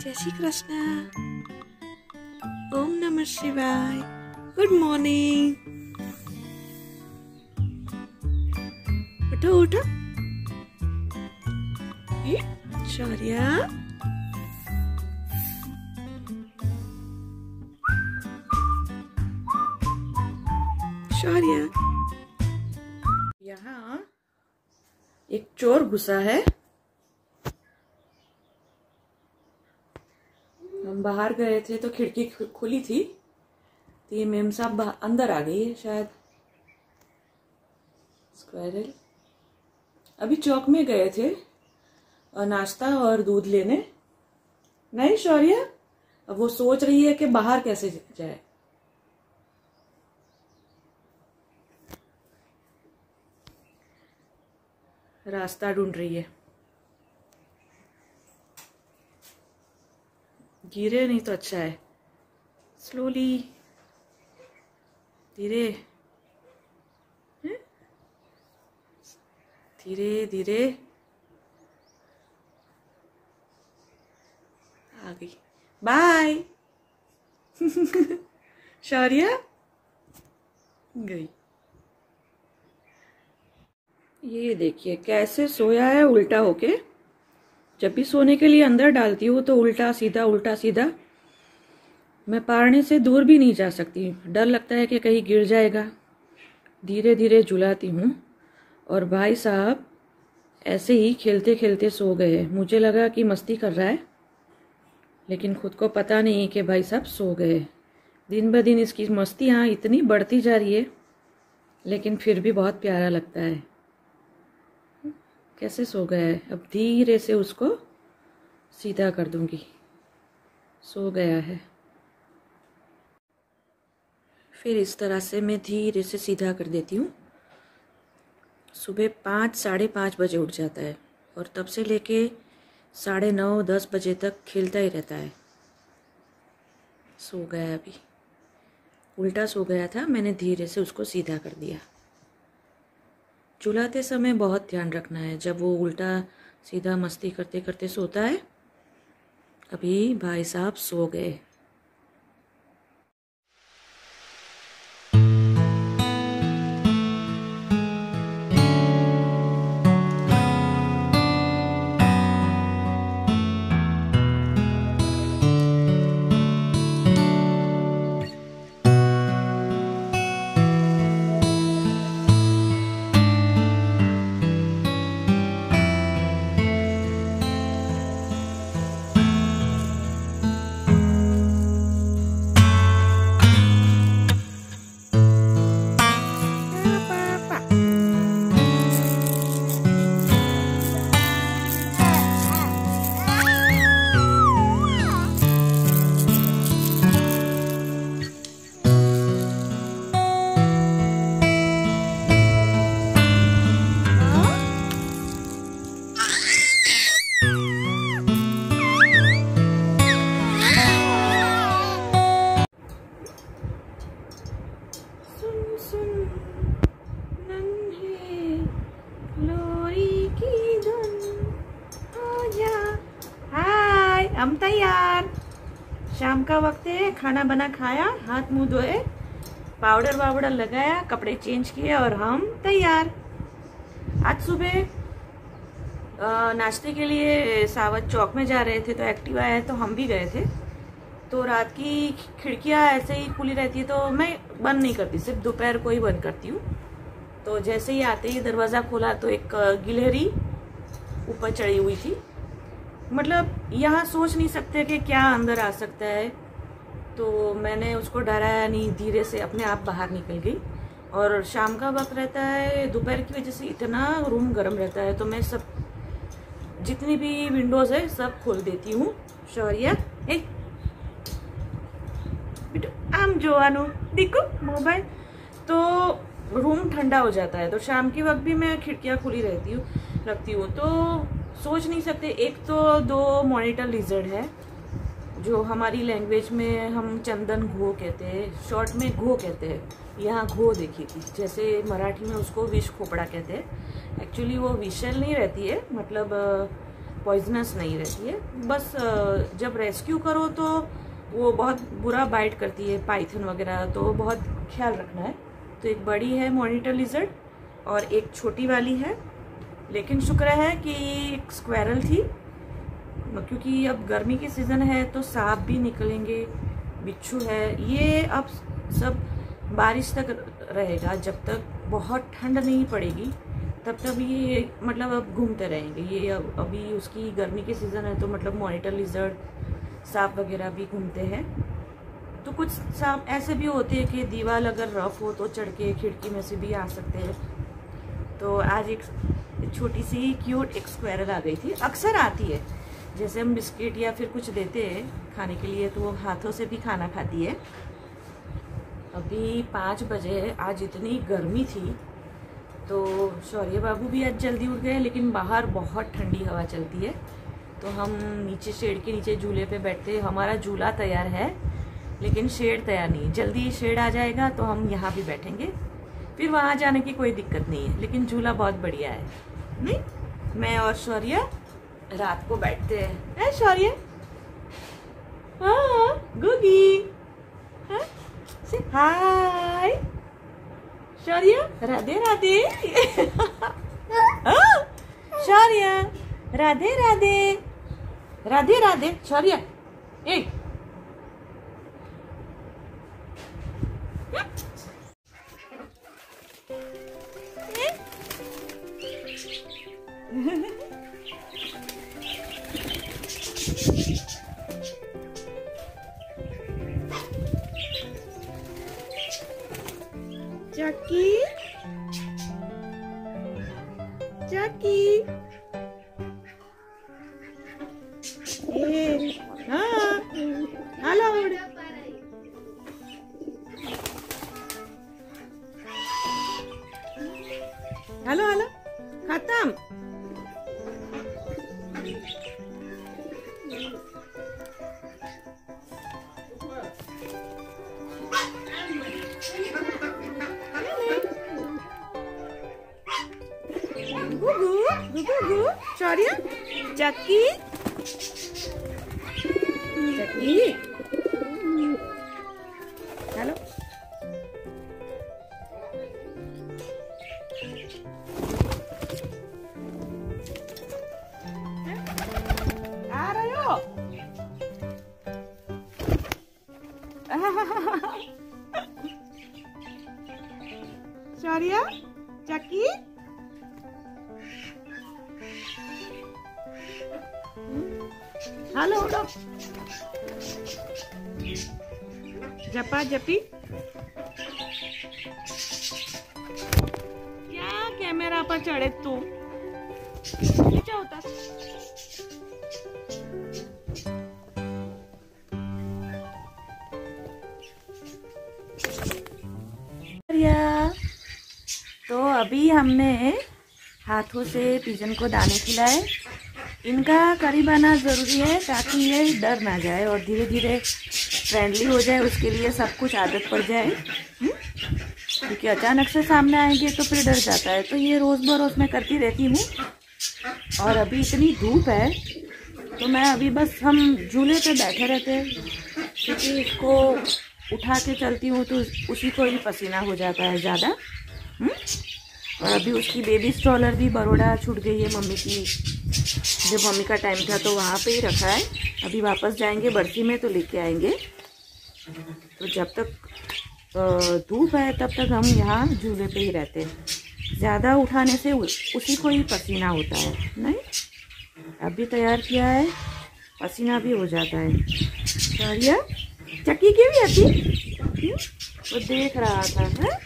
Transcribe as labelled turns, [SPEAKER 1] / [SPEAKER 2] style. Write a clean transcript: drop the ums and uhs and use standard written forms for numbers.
[SPEAKER 1] जय श्री कृष्ण। ओम नमः शिवाय। Good morning. उठो उठो। शौर्या, शौर्या, यहाँ एक चोर घुसा है। हम बाहर गए थे तो खिड़की खुली थी, तो ये मेम साहब अंदर आ गई है शायद। स्क्वायरल अभी चौक में गए थे और नाश्ता और दूध लेने। नहीं शौर्या, अब वो सोच रही है कि बाहर कैसे जाए। रास्ता ढूंढ रही है। गिरे नहीं तो अच्छा है। स्लोली, धीरे धीरे धीरे। आ गई। बाय। शौर्या गई। ये देखिए कैसे सोया है उल्टा होके। जब भी सोने के लिए अंदर डालती हूँ तो उल्टा सीधा। मैं पारने से दूर भी नहीं जा सकती, डर लगता है कि कहीं गिर जाएगा। धीरे धीरे झुलाती हूँ और भाई साहब ऐसे ही खेलते खेलते सो गए। मुझे लगा कि मस्ती कर रहा है, लेकिन खुद को पता नहीं कि भाई साहब सो गए। दिन ब दिन इसकी मस्तियाँ इतनी बढ़ती जा रही है, लेकिन फिर भी बहुत प्यारा लगता है। कैसे सो गया है। अब धीरे से उसको सीधा कर दूंगी। सो गया है। फिर इस तरह से मैं धीरे से सीधा कर देती हूँ। सुबह 5 साढ़े 5 बजे उठ जाता है और तब से लेके 9:30 10 बजे तक खेलता ही रहता है। सो गया। अभी उल्टा सो गया था, मैंने धीरे से उसको सीधा कर दिया। झुलाते समय बहुत ध्यान रखना है। जब वो उल्टा सीधा मस्ती करते करते सोता है। अभी भाई साहब सो गए। हम तैयार। शाम का वक्त है, खाना बना खाया, हाथ मुंह धोए, पाउडर वाउडर लगाया, कपड़े चेंज किए और हम तैयार। आज सुबह नाश्ते के लिए सावत चौक में जा रहे थे तो एक्टिवा है तो हम भी गए थे। तो रात की खिड़कियां ऐसे ही खुली रहती है तो मैं बंद नहीं करती, सिर्फ दोपहर को ही बंद करती हूँ। तो जैसे ही आते ही दरवाज़ा खोला तो एक गिलहरी ऊपर चढ़ी हुई थी। मतलब यहाँ सोच नहीं सकते कि क्या अंदर आ सकता है। तो मैंने उसको डराया नहीं, धीरे से अपने आप बाहर निकल गई। और शाम का वक्त रहता है, दोपहर की वजह से इतना रूम गर्म रहता है तो मैं सब जितनी भी विंडोज है सब खोल देती हूँ। शौर्या बेटो आम जो आनो देखो मोबाइल, तो रूम ठंडा हो जाता है। तो शाम के वक्त भी मैं खिड़कियाँ खुली रखती हूँ। तो सोच नहीं सकते। एक तो 2 मॉनिटर लिजर्ड है जो हमारी लैंग्वेज में हम चंदन घो कहते हैं, शॉर्ट में घो कहते हैं। यहाँ घो देखी थी, जैसे मराठी में उसको विष खोपड़ा कहते हैं। एक्चुअली वो विशल नहीं रहती है, मतलब पॉइजनस नहीं रहती है। बस जब रेस्क्यू करो तो वो बहुत बुरा बाइट करती है, पाइथन वगैरह, तो बहुत ख्याल रखना है। तो एक बड़ी है मॉनिटर लिजर्ड और एक छोटी वाली है, लेकिन शुक्र है कि एक स्क्वेरल थी, क्योंकि अब गर्मी की सीज़न है तो सांप भी निकलेंगे, बिच्छू है। ये अब सब बारिश तक रहेगा, जब तक बहुत ठंड नहीं पड़ेगी तब तक ये मतलब अब घूमते रहेंगे। ये अभी उसकी गर्मी की सीज़न है तो मतलब मॉनिटर लिजर्ड, सांप वगैरह भी घूमते हैं। तो कुछ सांप ऐसे भी होते हैं कि दीवार अगर रफ हो तो चढ़ के खिड़की में से भी आ सकते हैं। तो आज एक छोटी सी क्यूट एक स्क्वेरल आ गई थी। अक्सर आती है, जैसे हम बिस्किट या फिर कुछ देते हैं खाने के लिए तो वो हाथों से भी खाना खाती है। अभी 5 बजे, आज इतनी गर्मी थी तो शौर्य बाबू भी आज जल्दी उठ गए, लेकिन बाहर बहुत ठंडी हवा चलती है तो हम नीचे शेड के नीचे झूले पे बैठते। हमारा झूला तैयार है लेकिन शेड तैयार नहीं। जल्दी शेड आ जाएगा तो हम यहाँ भी बैठेंगे, फिर वहाँ जाने की कोई दिक्कत नहीं है। लेकिन झूला बहुत बढ़िया है, नहीं? मैं और शौर्य रात को बैठते हैं। शौर्य, हाँ गुगी, हाँ हाय शौर्य, राधे राधे। शौर्य, राधे राधे, राधे राधे। शौर्य, एक Jackie, Jackie, हाँ, हेलो, हेलो हेलो, खत्म। गुगु, शौर्य, जक्की, जक्की, हेलो, आ रहे हो? शौर्य, जक्की, हेलो हेलो, जपा जपी, क्या कैमरा पर चढ़े तू? क्या होता? तो अभी हमने हाथों से पिजन को दाने खिलाए। इनका करीब आना ज़रूरी है ताकि ये डर ना जाए और धीरे धीरे फ्रेंडली हो जाए, उसके लिए सब कुछ आदत पड़ जाए। क्योंकि अचानक से सामने आएंगे तो फिर डर जाता है। तो ये रोज़ बरोज़ मैं करती रहती हूँ। और अभी इतनी धूप है तो मैं अभी बस हम झूले पे बैठे रहते हैं, क्योंकि इसको उठा के चलती हूँ तो उसी को ही पसीना हो जाता है ज़्यादा। और अभी उसकी बेबी स्ट्रॉलर भी बड़ौदा छूट गई है मम्मी की। जब मम्मी का टाइम था तो वहाँ पे ही रखा है। अभी वापस जाएंगे बरसी में तो लेके आएंगे। तो जब तक धूप है तब तक हम यहाँ झूले पे ही रहते हैं। ज़्यादा उठाने से उसी को ही पसीना होता है। नहीं, अभी तैयार किया है, पसीना भी हो जाता है। शौर्य, चक्की की भी आती वो देख रहा था, है?